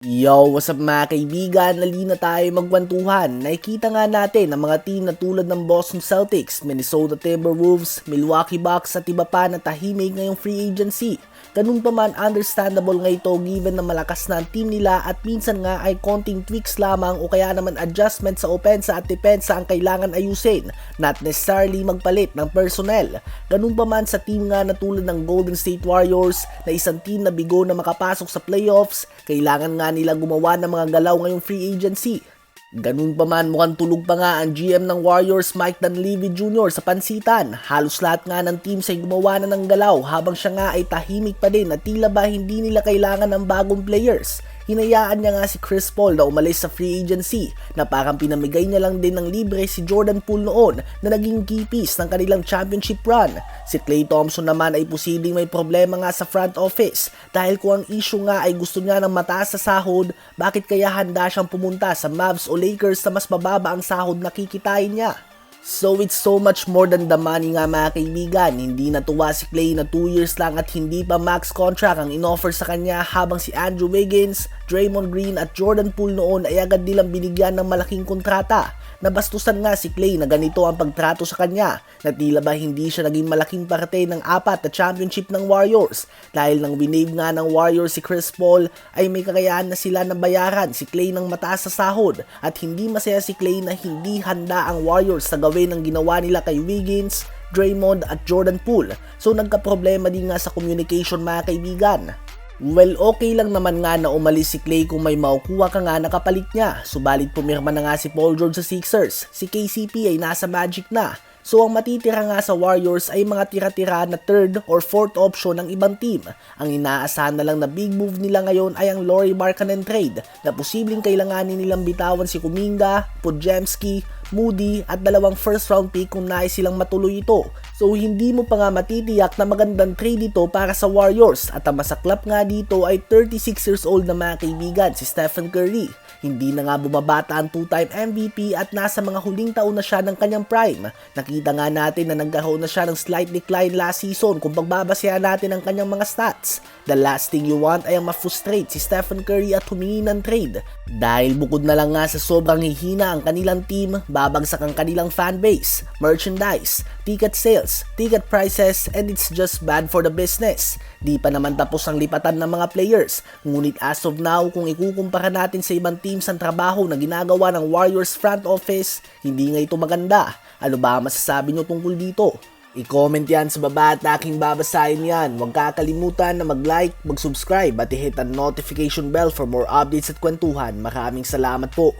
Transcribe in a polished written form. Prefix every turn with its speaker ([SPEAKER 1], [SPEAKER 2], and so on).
[SPEAKER 1] Yo, what's up mga kaibigan? Halina tayo magkwentuhan. Nakikita nga natin ang mga team na tulad ng Boston Celtics, Minnesota Timberwolves, Milwaukee Bucks at iba pa na tahimik ngayong free agency. Ganun pa man, understandable nga ito given na malakas na ang team nila at minsan nga ay konting tweaks lamang o kaya naman adjustment sa opensa at depensa ang kailangan ayusin, not necessarily magpalit ng personnel. Ganun pa man sa team nga na tulad ng Golden State Warriors na isang team na bigo na makapasok sa playoffs, kailangan nga nila gumawa ng mga galaw ngayong free agency. Ganun pa man, mukhang tulog pa nga ang GM ng Warriors Mike Dunleavy Jr. sa pansitan. Halos lahat nga ng teams ay gumawa na ng galaw habang siya nga ay tahimik pa din at tila ba hindi nila kailangan ng bagong players. Hinayaan niya nga si Chris Paul na umalis sa free agency na parang pinamigay niya lang din ng libre si Jordan Poole noon na naging key piece ng kanilang championship run. Si Klay Thompson naman ay posibleng may problema nga sa front office dahil kung ang issue nga ay gusto niya ng mataas sa sahod, bakit kaya handa siyang pumunta sa Mavs o Lakers na mas mababa ang sahod na kikitain niya? So it's so much more than the money nga mga kaibigan. Hindi natuwa si Klay na 2 years lang at hindi pa max contract ang inoffer sa kanya habang si Andrew Wiggins, Draymond Green at Jordan Poole noon ay agad nilang binigyan ng malaking kontrata. Nabastusan nga si Klay na ganito ang pagtrato sa kanya na tila ba hindi siya naging malaking parte ng 4 na championship ng Warriors dahil nang winave nga ng Warriors si Chris Paul ay may kakayahan na sila na bayaran si Klay ng mataas sa sahod at hindi masaya si Klay na hindi handa ang Warriors na gawin ang ginawa nila kay Wiggins, Draymond at Jordan Poole. So nagka-problema din nga sa communication mga kaibigan. Well, okay lang naman nga na umalis si Klay kung may makukuha ka nga na kapalit niya. Subalit pumirma na nga si Paul George sa Sixers. Si KCP ay nasa Magic na. So ang matitira nga sa Warriors ay mga tira-tira na 3rd or 4th option ng ibang team. Ang inaasahan na lang na big move nila ngayon ay ang Lauri Markkanen trade na posibleng kailanganin nilang bitawan si Kuminga, Podziemski, Moody at 2 first round pick kung nais silang matuloy ito. So hindi mo pa nga matitiyak na magandang trade ito para sa Warriors at ang masaklap nga dito ay 36 years old na mga kaibigan si Stephen Curry. Hindi na nga bumabata ang 2-time MVP at nasa mga huling taon na siya ng kanyang prime. Nakita nga natin na nagkaroon na siya ng slight decline last season kung pagbabasehan natin ang kanyang mga stats. The last thing you want ay ang ma-frustrate si Stephen Curry at humingi ng trade. Dahil bukod na lang nga sa sobrang hihina ang kanilang team, babagsak ang kanilang fanbase, merchandise, ticket sales, ticket prices, and it's just bad for the business. Di pa naman tapos ang lipatan ng mga players, ngunit as of now kung ikukumpara natin sa ibang teams ang trabaho na ginagawa ng Warriors front office, hindi nga ito maganda. Ano ba masasabi nyo tungkol dito? I-comment yan sa baba at aking babasahin yan. Huwag kakalimutan na mag-like, mag-subscribe at i-hit ang notification bell for more updates at kwentuhan. Maraming salamat po.